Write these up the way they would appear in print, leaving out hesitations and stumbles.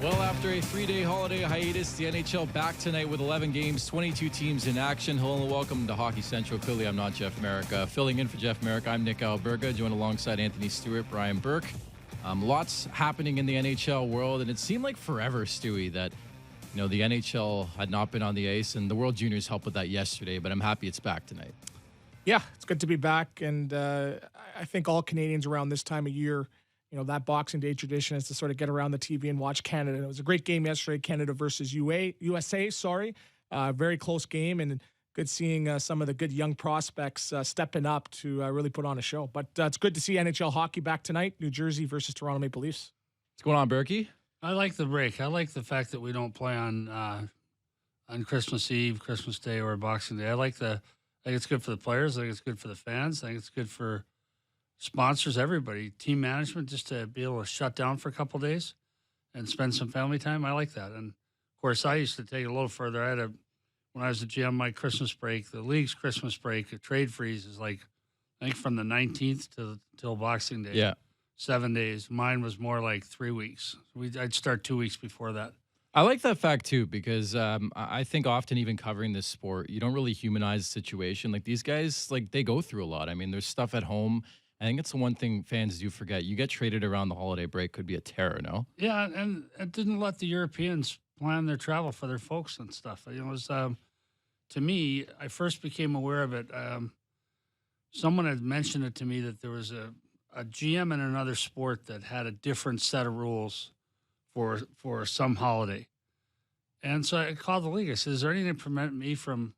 Well, after a 3-day holiday hiatus, the NHL back tonight with 11 games, 22 teams in action. Hello and welcome to Hockey Central. Clearly, I'm not Jeff Merrick. Filling in for Jeff Merrick, I'm Nick Alberga, joined alongside Anthony Stewart, Brian Burke. Lots happening in the NHL world, and it seemed like forever, Stewie, that the NHL had not been on the ice, and the World Juniors helped with that yesterday, but I'm happy it's back tonight. Yeah, it's good to be back, and I think all Canadians around this time of year, that Boxing Day tradition is to sort of get around the TV and watch Canada. And it was a great game yesterday, Canada versus USA. Very close game, and good seeing some of the good young prospects stepping up to really put on a show. But it's good to see NHL hockey back tonight, New Jersey versus Toronto Maple Leafs. What's going on, Burke? I like the break. I like the fact that we don't play on Christmas Eve, Christmas Day, or Boxing Day. I think it's good for the players. I think it's good for the fans. I think it's good for sponsors, everybody, team management, just to be able to shut down for a couple of days and spend some family time. I like that. And of course, I used to take it a little further. When I was a GM, my Christmas break, the league's Christmas break, a trade freeze is I think from the 19th till Boxing Day. Yeah. 7 days. Mine was more like 3 weeks. I'd start 2 weeks before that. I like that fact, too, because I think often even covering this sport, you don't really humanize the situation. Like, these guys, they go through a lot. I mean, there's stuff at home. I think it's the one thing fans do forget. You get traded around the holiday break could be a terror, no? Yeah, and it didn't let the Europeans plan their travel for their folks and stuff. It was, to me, I first became aware of it. Someone had mentioned it to me that there was a GM in another sport that had a different set of rules for some holiday. And so I called the league. I said, is there anything to prevent me from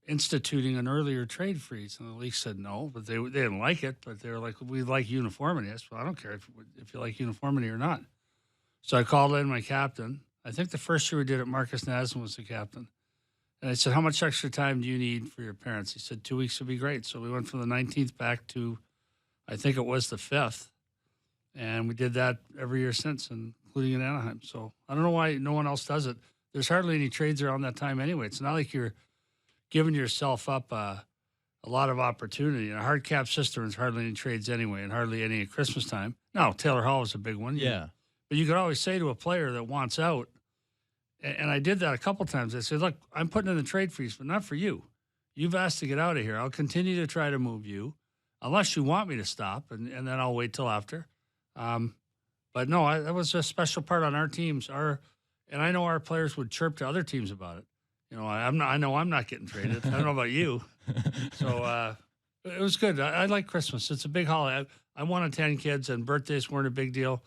instituting an earlier trade freeze? And the league said no, but they didn't like it. But they were like, we like uniformity. I said, well, I don't care if you like uniformity or not. So I called in my captain. I think the first year we did it, Marcus Nasm was the captain. And I said, how much extra time do you need for your parents? He said, 2 weeks would be great. So we went from the 19th back to, I think it was the 5th. And we did that every year since, including in Anaheim. So I don't know why no one else does it. There's hardly any trades around that time anyway. It's not like you're giving yourself up a lot of opportunity. In a hard cap system, there's hardly any trades anyway, and hardly any at Christmas time. Now, Taylor Hall is a big one. Yeah. But you could always say to a player that wants out, and I did that a couple times. I said, look, I'm putting in the trade freeze, but not for you. You've asked to get out of here. I'll continue to try to move you, unless you want me to stop, and then I'll wait till after. But no, that was a special part on our teams. And I know our players would chirp to other teams about it. I know I'm not getting traded. I don't know about you. So it was good. I like Christmas. It's a big holiday. I wanted 10 kids, and birthdays weren't a big deal.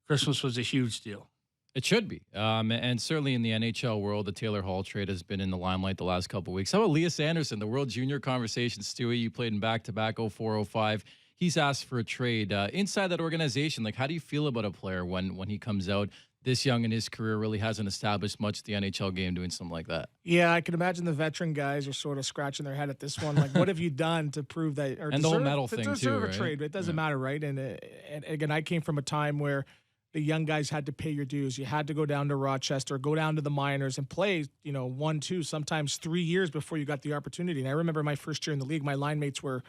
Christmas was a huge deal. It should be. And certainly in the NHL world, the Taylor Hall trade has been in the limelight the last couple of weeks. How about Elias Anderson, the World Junior conversation? Stewie, you played in back-to-back 04-05. He's asked for a trade. Inside that organization, how do you feel about a player when he comes out this young in his career, really hasn't established much the NHL game doing something like that? Yeah, I can imagine the veteran guys are sort of scratching their head at this one. What have you done to prove that? Or and the whole medal thing, too, deserve right? a trade. It doesn't matter, right? And again, I came from a time where the young guys had to pay your dues. You had to go down to Rochester, go down to the minors and play, 1, 2, sometimes 3 years before you got the opportunity. And I remember my first year in the league, my line mates were,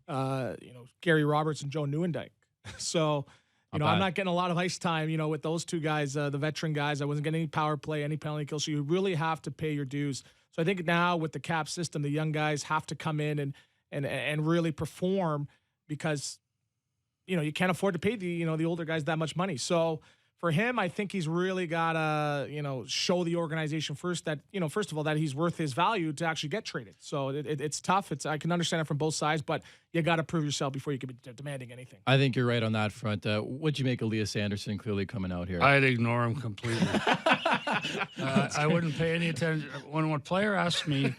Gary Roberts and Joe Nieuwendyk. So, I'm not getting a lot of ice time, with those two guys, the veteran guys. I wasn't getting any power play, any penalty kills. So you really have to pay your dues. So I think now with the cap system, the young guys have to come in and really perform because, you can't afford to pay the older guys that much money. So for him, I think he's really got to, show the organization first that, first of all, that he's worth his value to actually get traded. So it's tough. I can understand it from both sides, but you got to prove yourself before you can be demanding anything. I think you're right on that front. What'd you make of Elias Anderson clearly coming out here? I'd ignore him completely. I wouldn't pay any attention. When a player asks me,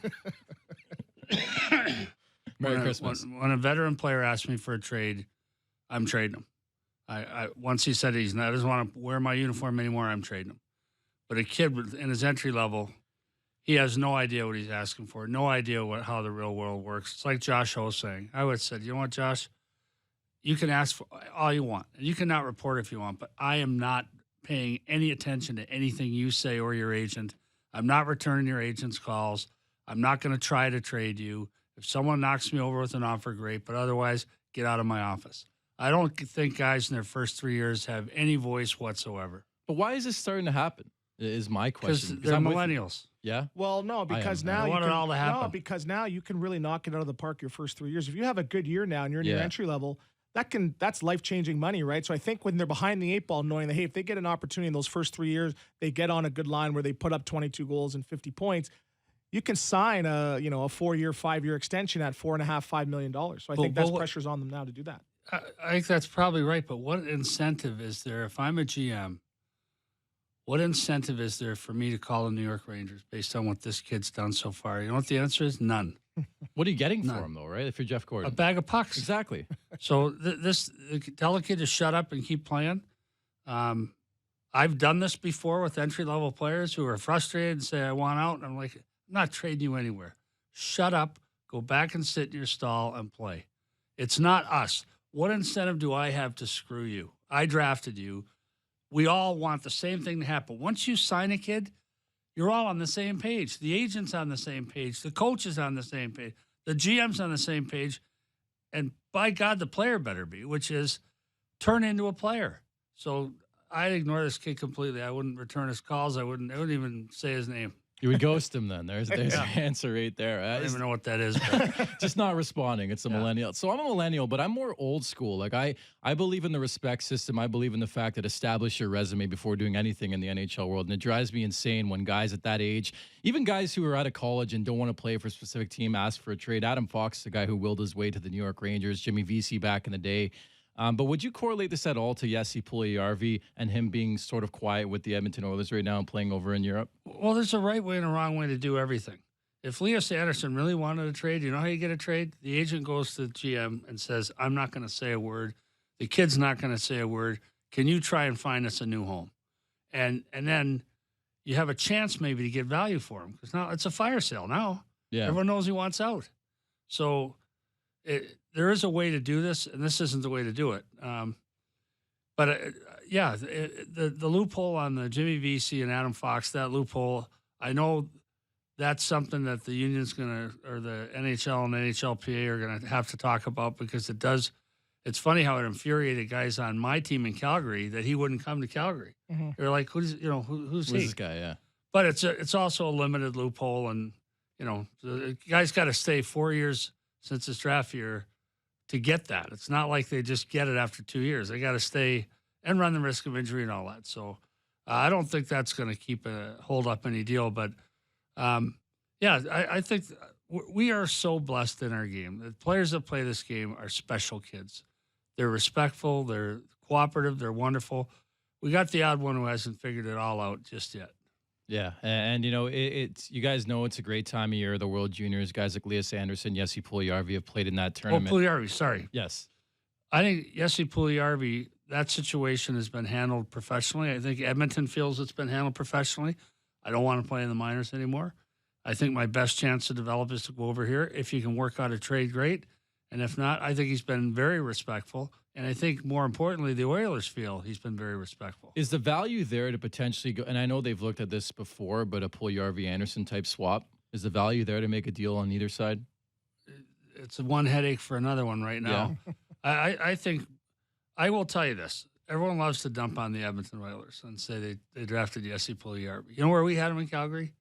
Merry Christmas. When a veteran player asks me for a trade, I'm trading him. Once he said he doesn't want to wear my uniform anymore, I'm trading him. But a kid in his entry level, he has no idea what he's asking for, no idea how the real world works. It's like Josh Ho saying. I would have said, you know what, Josh? You can ask for all you want, and you can not report if you want, but I am not paying any attention to anything you say or your agent. I'm not returning your agent's calls. I'm not going to try to trade you. If someone knocks me over with an offer, great, but otherwise, get out of my office. I don't think guys in their first 3 years have any voice whatsoever. But why is this starting to happen? Is my question. Because they're millennials. Yeah. Well, no, because am. now I you want it can, all to happen. no, because now you can really knock it out of the park your first 3 years. If you have a good year now and you're in your Yeah. entry level, that's life-changing money, right? So I think when they're behind the eight ball, knowing that, hey, if they get an opportunity in those first 3 years, they get on a good line where they put up 22 goals and 50 points, you can sign a 4-year, 5-year extension at $4.5 million, $5 million. So I think that's pressure's on them now to do that. I think that's probably right. But what incentive is there if I'm a GM? What incentive is there for me to call the New York Rangers based on what this kid's done so far? You know what the answer is? None. What are you getting for him, though, right? If you're Jeff A Gordon. bag of pucks. Exactly. So tell the kid to shut up and keep playing. I've done this before with entry-level players who are frustrated and say, I want out. And I'm like, I'm not trading you anywhere. Shut up, go back and sit in your stall and play. It's not us. What incentive do I have to screw you? I drafted you. We all want the same thing to happen. Once you sign a kid, you're all on the same page. The agent's on the same page. The coach is on the same page. The GM's on the same page. And by God, the player better be, which is turn into a player. So I'd ignore this kid completely. I wouldn't return his calls. I wouldn't even say his name. You would ghost him then. There's the answer right there. I don't even know what that is. But Just not responding. It's a millennial. So I'm a millennial, but I'm more old school. Like I believe in the respect system. I believe in the fact that establish your resume before doing anything in the NHL world. And it drives me insane when guys at that age, even guys who are out of college and don't want to play for a specific team, ask for a trade. Adam Fox, the guy who willed his way to the New York Rangers, Jimmy Vesey back in the day. But would you correlate this at all to Jesse Puljujarvi and him being sort of quiet with the Edmonton Oilers right now and playing over in Europe? well, there's a right way and a wrong way to do everything. If Elias Anderson really wanted a trade, you know how you get a trade? The agent goes to the GM and says, I'm not going to say a word. The kid's not going to say a word. Can you try and find us a new home? And then you have a chance maybe to get value for him because now it's a fire sale now. Yeah. Everyone knows he wants out. So there is a way to do this, and this isn't the way to do it. The loophole on the Jimmy Vesey and Adam Fox, that loophole, I know that's something that the union's going to, or the NHL and NHLPA are going to have to talk about because it's funny how it infuriated guys on my team in Calgary that he wouldn't come to Calgary. Mm-hmm. They're like, who's he? This guy, yeah. But it's also a limited loophole, and the guy's got to stay 4 years since his draft year to get that. It's not like they just get it after 2 years. They got to stay and run the risk of injury and all that. So I don't think that's going to hold up any deal. But I think we are so blessed in our game. The players that play this game are special kids. They're respectful. They're cooperative. They're wonderful. We got the odd one who hasn't figured it all out just yet. Yeah, and it's you guys know it's a great time of year. The World Juniors, guys like Elias Anderson, Jesse Puljujarvi have played in that tournament. Oh, Puljujarvi, sorry. Yes. I think Jesse Puljujarvi, that situation has been handled professionally. I think Edmonton feels it's been handled professionally. I don't want to play in the minors anymore. I think my best chance to develop is to go over here. If you can work out a trade, great. And if not, I think he's been very respectful. And I think more importantly, the Oilers feel he's been very respectful. Is the value there to potentially go, and I know they've looked at this before, but a Puljujarvi Anderson type swap, is the value there to make a deal on either side? It's one headache for another one right now. Yeah. I think, I will tell you this. Everyone loves to dump on the Edmonton Oilers and say they drafted Jesse Puljujarvi. You know where we had him in Calgary?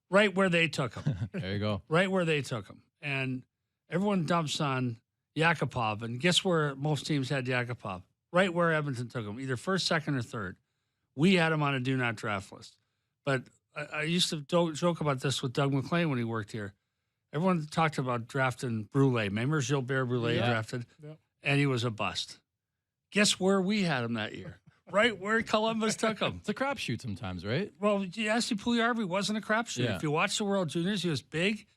Right where they took him. There you go. Right where they took him. And everyone dumps on Yakupov, and guess where most teams had Yakupov? Right where Edmonton took him, either first, second, or third. We had him on a do not draft list. But I used to joke about this with Doug McLean when he worked here. Everyone talked about drafting Brule. Remember Gilbert Brule drafted? Yep. And he was a bust. Guess where we had him that year? Right where Columbus took him. It's a crapshoot sometimes, right? Well, Jesse Puljujarvi wasn't a crapshoot. Yeah. If you watch the World Juniors, he was big,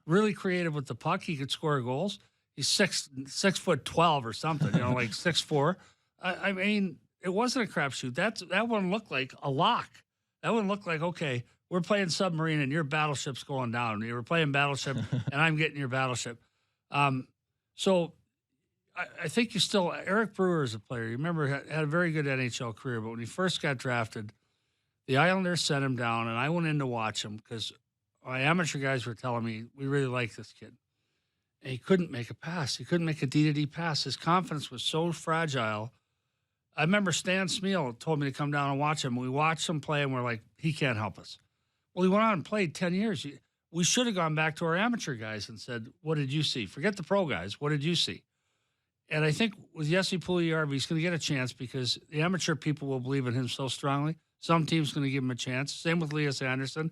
really creative with the puck. He could score goals. He's 6'12" or something, like 6'4". I mean, it wasn't a crapshoot. That one looked like a lock. That one looked like, okay, we're playing submarine and your battleship's going down. You were playing battleship and I'm getting your battleship. So I think Eric Brewer is a player. You remember, had a very good NHL career, but when he first got drafted, the Islanders sent him down, and I went in to watch him because my amateur guys were telling me, we really like this kid. And he couldn't make a pass. He couldn't make a D-to-D pass. His confidence was so fragile. I remember Stan Smeal told me to come down and watch him. We watched him play, and we're like, he can't help us. Well, he went on and played 10 years. We should have gone back to our amateur guys and said, what did you see? Forget the pro guys. What did you see? And I think with Jesse Puljujarvi, he's going to get a chance because the amateur people will believe in him so strongly. Some team's going to give him a chance. Same with Elias Anderson.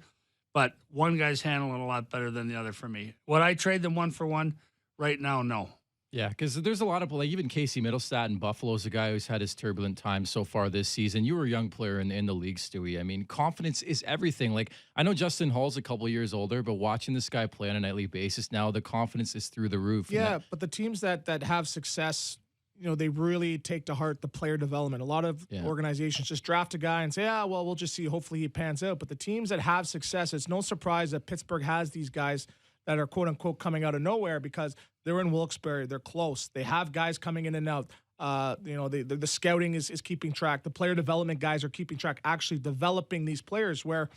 But one guy's handling a lot better than the other for me. Would I trade them 1-for-1 right now? No. Yeah, because there's a lot of, like, even Casey Middlestat in Buffalo is a guy who's had his turbulent time so far this season. You were a young player in the league, Stewie. I mean, confidence is everything. Like, I know Justin Hall's a couple years older, but watching this guy play on a nightly basis now, the confidence is through the roof. Yeah, but the teams that have success, they really take to heart the player development. A lot of organizations just draft a guy and say, well, we'll just see. Hopefully he pans out. But the teams that have success, it's no surprise that Pittsburgh has these guys that are quote unquote coming out of nowhere because they're in Wilkes-Barre. They're close. They have guys coming in and out. The scouting is keeping track. The player development guys are keeping track, actually developing these players where,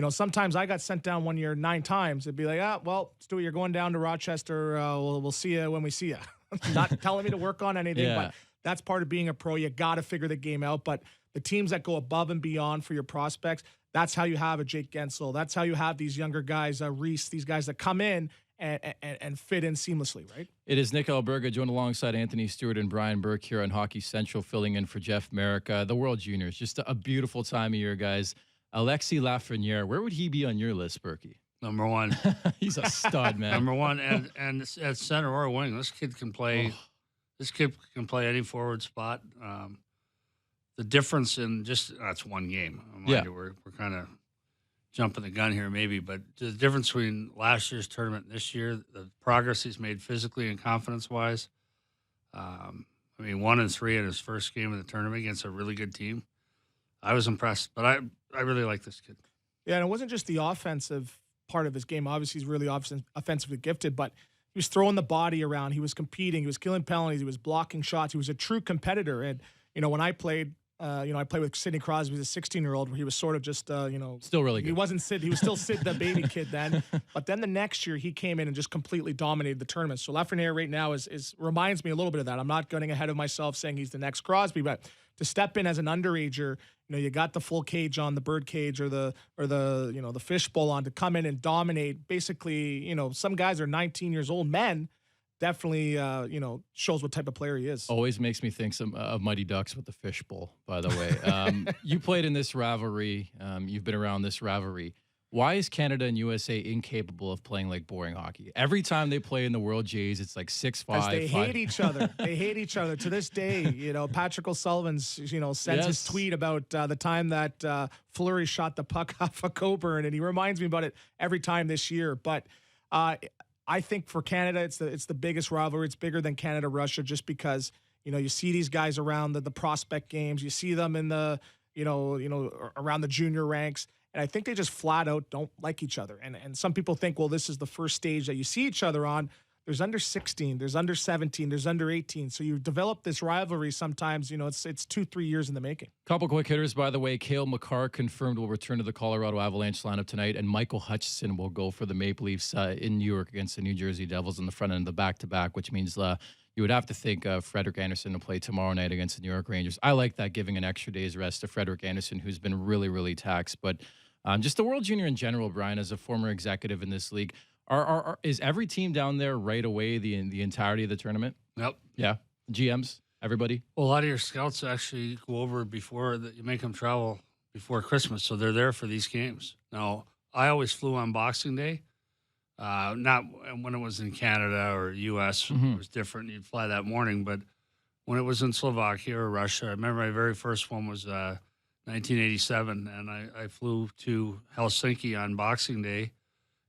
sometimes I got sent down one year 9 times. It'd be like, well, Stewie, you're going down to Rochester. We'll see you when we see you. Not telling me to work on anything, but that's part of being a pro. You got to figure the game out. But the teams that go above and beyond for your prospects, that's how you have a Jake Gensel. That's how you have these younger guys, Reese, these guys that come in and fit in seamlessly, right? It is Nick Alberga joined alongside Anthony Stewart and Brian Burke here on Hockey Central, filling in for Jeff Merrick. The World Juniors, just a beautiful time of year, guys. Alexis Lafreniere, where would he be on your list, Berkey? Number 1. He's a stud, man. Number 1, and at center or wing, this kid can play. This kid can play any forward spot. The difference in that's one game. We're kind of jumping the gun here, maybe, but the difference between last year's tournament and this year, the progress he's made physically and confidence-wise. 1-3 in his first game of the tournament against a really good team. I was impressed, but I really like this kid. Yeah, and it wasn't just the offensive part of his game. Obviously, he's really offensively gifted, but he was throwing the body around. He was competing. He was killing penalties. He was blocking shots. He was a true competitor. And, when I played, I played with Sidney Crosby, a 16-year-old, where he was sort of just, still really good. He wasn't Sid. He was still Sid, the baby kid then. But then the next year, he came in and just completely dominated the tournament. So Lafreniere right now reminds me a little bit of that. I'm not getting ahead of myself saying he's the next Crosby, but to step in as an underager, you got the full cage on, the bird cage or the fishbowl on, to come in and dominate. Basically, some guys are 19 years old men. Definitely, shows what type of player he is. Always makes me think of Mighty Ducks with the fishbowl, by the way. You played in this rivalry. You've been around this rivalry. Why is Canada and USA incapable of playing like boring hockey? Every time they play in the World Jays, it's like 6-5. They hate each other. They hate each other. To this day, Patrick O'Sullivan's, sends his tweet about the time that Fleury shot the puck off of Coburn, and he reminds me about it every time this year. But I think for Canada, it's the biggest rivalry. It's bigger than Canada-Russia just because, you see these guys around the prospect games. You see them in the, around the junior ranks. And I think they just flat out don't like each other. And some people think, well, this is the first stage that you see each other on. There's under 16, there's under 17, there's under 18. So you develop this rivalry sometimes, it's 2-3 years in the making. Couple quick hitters, by the way. Cale Makar confirmed will return to the Colorado Avalanche lineup tonight, and Michael Hutchison will go for the Maple Leafs in New York against the New Jersey Devils in the front end of the back-to-back, which means you would have to think Frederik Andersen to play tomorrow night against the New York Rangers. I like that, giving an extra day's rest to Frederik Andersen, who's been really, really taxed. But just the World Junior in general, Brian, as a former executive in this league, is every team down there right away the entirety of the tournament? Yep. Yeah. GMs, everybody? Well, a lot of your scouts actually go over before that. You make them travel before Christmas, so they're there for these games. Now, I always flew on Boxing Day. Not when it was in Canada or U.S., It was different. You'd fly that morning. But when it was in Slovakia or Russia, I remember my very first one was 1987, and I flew to Helsinki on Boxing Day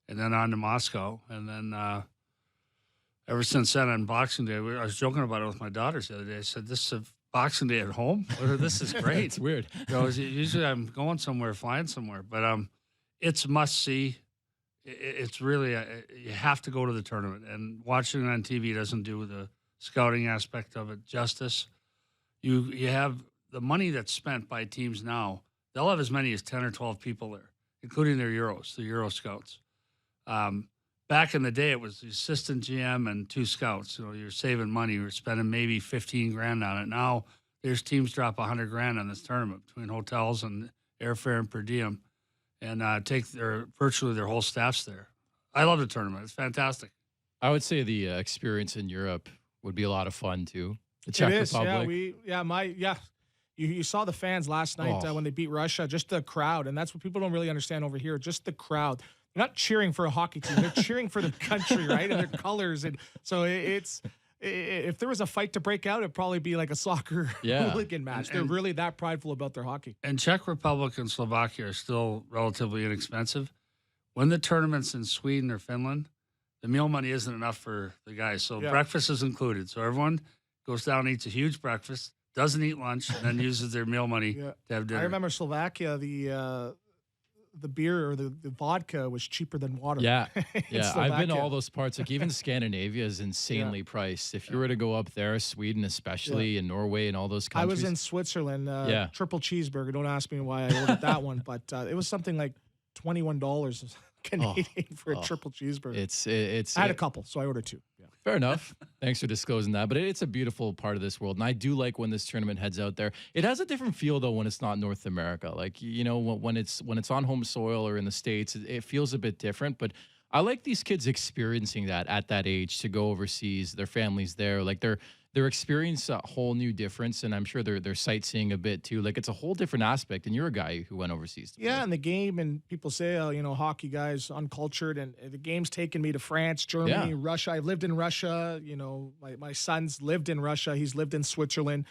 and then on to Moscow. And then ever since then on Boxing Day, I was joking about it with my daughters the other day. I said, this is a Boxing Day at home? This is great. It's weird. Usually I'm going somewhere, flying somewhere. But it's must-see. It's really, you have to go to the tournament. And watching it on TV doesn't do the scouting aspect of it justice. You have the money that's spent by teams now. They'll have as many as 10 or 12 people there, including their Euros, the Euro scouts. Back in the day, it was the assistant GM and 2 scouts. You're saving money. You're spending maybe $15,000 on it. Now there's teams drop $100,000 on this tournament between hotels and airfare and per diem, and take virtually their whole staffs there. I love the tournament. It's fantastic. I would say the experience in Europe would be a lot of fun too. The Czech It is, Republic. You saw the fans last night when they beat Russia, just the crowd, and that's what people don't really understand over here. Just the crowd. They're not cheering for a hockey team; they're cheering for their country, right, and their colors. And so it's if there was a fight to break out, it'd probably be like a soccer hooligan match. They're really that prideful about their hockey. And Czech Republic and Slovakia are still relatively inexpensive. When the tournament's in Sweden or Finland, the meal money isn't enough for the guys. So breakfast is included. So everyone goes down and eats a huge breakfast, doesn't eat lunch, and then uses their meal money to have dinner. I remember Slovakia, the beer or the vodka was cheaper than water. Yeah. I've been to all those parts. Like even Scandinavia is insanely priced. If you were to go up there, Sweden especially, and Norway and all those countries. I was in Switzerland. Triple cheeseburger. Don't ask me why I ordered that one, but it was something like $21 Canadian for a triple cheeseburger. I had a couple, so I ordered two. Yeah. Fair enough. Thanks for disclosing that. But it's a beautiful part of this world. And I do like when this tournament heads out there. It has a different feel, though, when it's not North America. Like, you know, when it's on home soil or in the States, it feels a bit different. But I like these kids experiencing that at that age to go overseas, their families there. Like, they're experiencing a whole new difference. And I'm sure they're sightseeing a bit, too. Like, it's a whole different aspect. And you're a guy who went overseas. Yeah, and the game, and people say, hockey guys, uncultured. And the game's taken me to France, Germany, Russia. I've lived in Russia. You know, my son's lived in Russia. He's lived in Switzerland,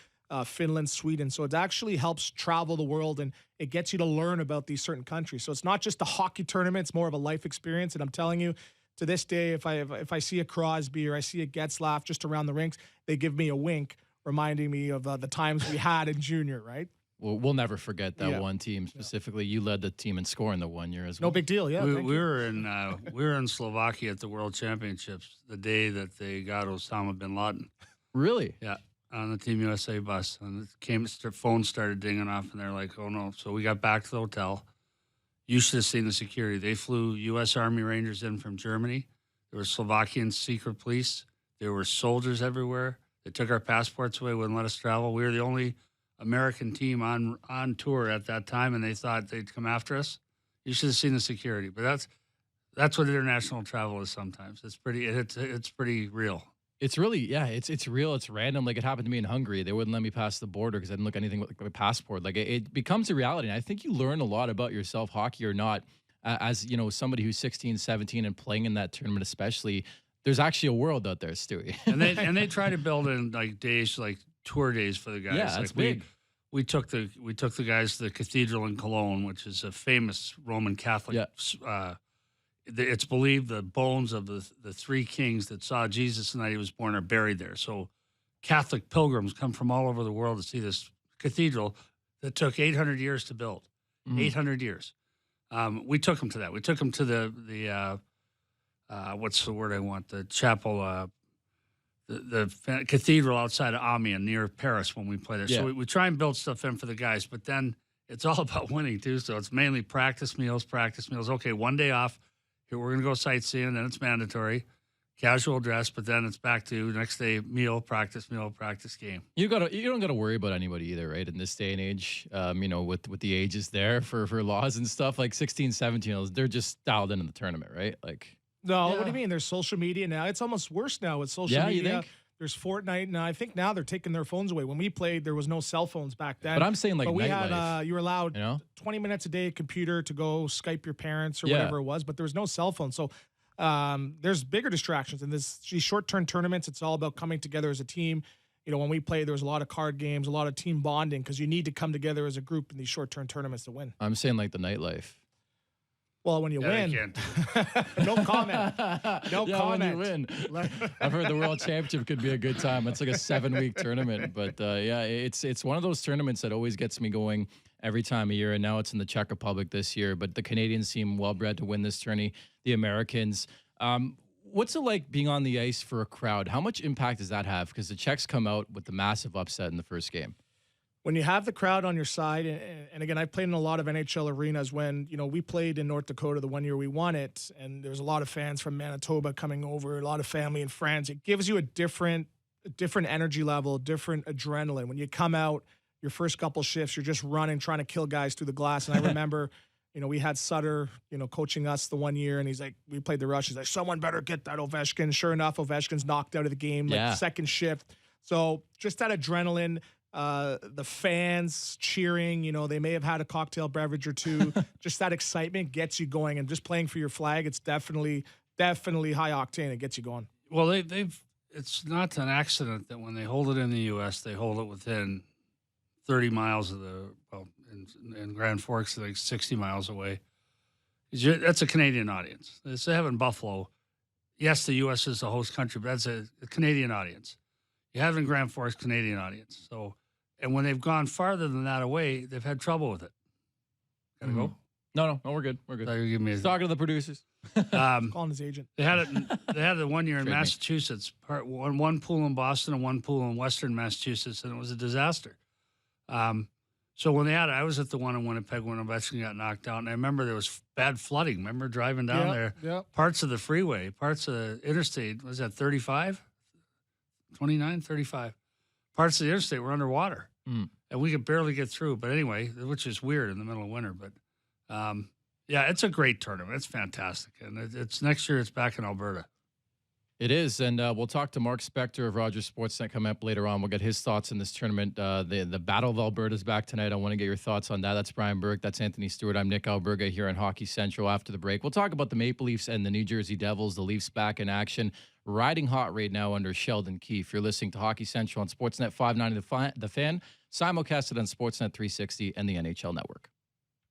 Finland, Sweden. So it actually helps travel the world, and it gets you to learn about these certain countries. So it's not just a hockey tournament. It's more of a life experience. And I'm telling you, to this day, if I see a Crosby or I see a Getzlaf just around the rinks, they give me a wink, reminding me of the times we had in junior, right? Well, we'll never forget that one team specifically. You led the team in scoring the 1 year as well. No big deal. Yeah, we were in Slovakia at the World Championships the day that they got Osama bin Laden. Really? Yeah, on the Team USA bus, and phone started dinging off, and they're like, "Oh no!" So we got back to the hotel. You should have seen the security. They flew U.S. Army Rangers in from Germany. There were Slovakian secret police. There were soldiers everywhere. They took our passports away, wouldn't let us travel. We were the only American team on tour at that time, and they thought they'd come after us. You should have seen the security. But that's what international travel is sometimes. It's pretty real. It's really, it's real. It's random. Like it happened to me in Hungary. They wouldn't let me pass the border because I didn't look anything like my passport. Like it becomes a reality. And I think you learn a lot about yourself, hockey or not, as, you know, somebody who's 16, 17 and playing in that tournament, especially. There's actually a world out there, Stewie. and they try to build in like days, like tour days for the guys. Yeah, that's big. We took the guys to the cathedral in Cologne, which is a famous Roman Catholic. Yeah. It's believed the bones of the three kings that saw Jesus the night he was born are buried there. So Catholic pilgrims come from all over the world to see this cathedral that took 800 years to build. 800 years. We took them to that. We took them to the what's the word I want? The chapel, the cathedral outside of Amiens near Paris when we play there. Yeah. So we try and build stuff in for the guys, but then it's all about winning too. So it's mainly practice meals. Okay, 1 day off. Here we're going to go sightseeing, then it's mandatory. Casual dress, but then it's back to next day meal, practice, game. You don't gotta worry about anybody either, right? In this day and age, you know, with the ages there for laws and stuff, like 16, 17, they're just dialed into the tournament, right? Like no, what do you mean? There's social media now. It's almost worse now with social media. You think? There's Fortnite, and I think now they're taking their phones away. When we played, there was no cell phones back then. But I'm saying like we nightlife, had you were allowed 20 minutes a day computer to go Skype your parents or whatever it was, but there was no cell phone. So there's bigger distractions in these short-term tournaments. It's all about coming together as a team. You know, when we played, there was a lot of card games, a lot of team bonding because you need to come together as a group in these short-term tournaments to win. I'm saying like the nightlife. Well, when you win, no comment. No comment. When you win. I've heard the World Championship could be a good time. It's like a 7-week tournament, but it's one of those tournaments that always gets me going every time of year. And now it's in the Czech Republic this year, but the Canadians seem well bred to win this tourney. The Americans. What's it like being on the ice for a crowd? How much impact does that have? Because the Czechs come out with the massive upset in the first game. When you have the crowd on your side, and again, I've played in a lot of NHL arenas when, you know, we played in North Dakota the 1 year we won it, and there's a lot of fans from Manitoba coming over, a lot of family and friends. It gives you a different different energy level, different adrenaline. When you come out, your first couple shifts, you're just running, trying to kill guys through the glass. And I remember, we had Sutter, coaching us the one year, and he's like, we played the rush. He's like, someone better get that Ovechkin. Sure enough, Ovechkin's knocked out of the game, like second shift. So just that adrenaline, the fans cheering, they may have had a cocktail beverage or two. Just that excitement gets you going, and just playing for your flag, it's definitely high octane. It gets you going. Well, it's not an accident that when they hold it in the U.S., they hold it within 30 miles of in Grand Forks, like 60 miles away. That's a Canadian audience. They have in Buffalo. Yes, the U.S. is the host country, but that's a Canadian audience. You have in Grand Forks, Canadian audience. So, and when they've gone farther than that away, they've had trouble with it. Gotta go? No, we're good. We're good. So you give me talking to the producers. Calling his agent. They had it one year in Massachusetts. One pool in Boston and one pool in Western Massachusetts, and it was a disaster. So when they had it, I was at the one in Winnipeg when Ovechkin got knocked out, and I remember there was bad flooding. Remember driving down there? Yeah. Parts of the freeway, parts of the interstate, was that 35? 29, 35. Parts of the interstate were underwater, and we could barely get through. But anyway, which is weird in the middle of winter. But it's a great tournament. It's fantastic, and it's next year. It's back in Alberta. It is, and we'll talk to Mark Spector of Rogers Sportsnet coming up later on. We'll get his thoughts on this tournament. The Battle of Alberta is back tonight. I want to get your thoughts on that. That's Brian Burke. That's Anthony Stewart. I'm Nick Alberga here on Hockey Central. After the break, we'll talk about the Maple Leafs and the New Jersey Devils. The Leafs back in action, riding hot right now under Sheldon Keefe. You're listening to Hockey Central on Sportsnet 590 The Fan, simulcasted on Sportsnet 360 and the NHL Network.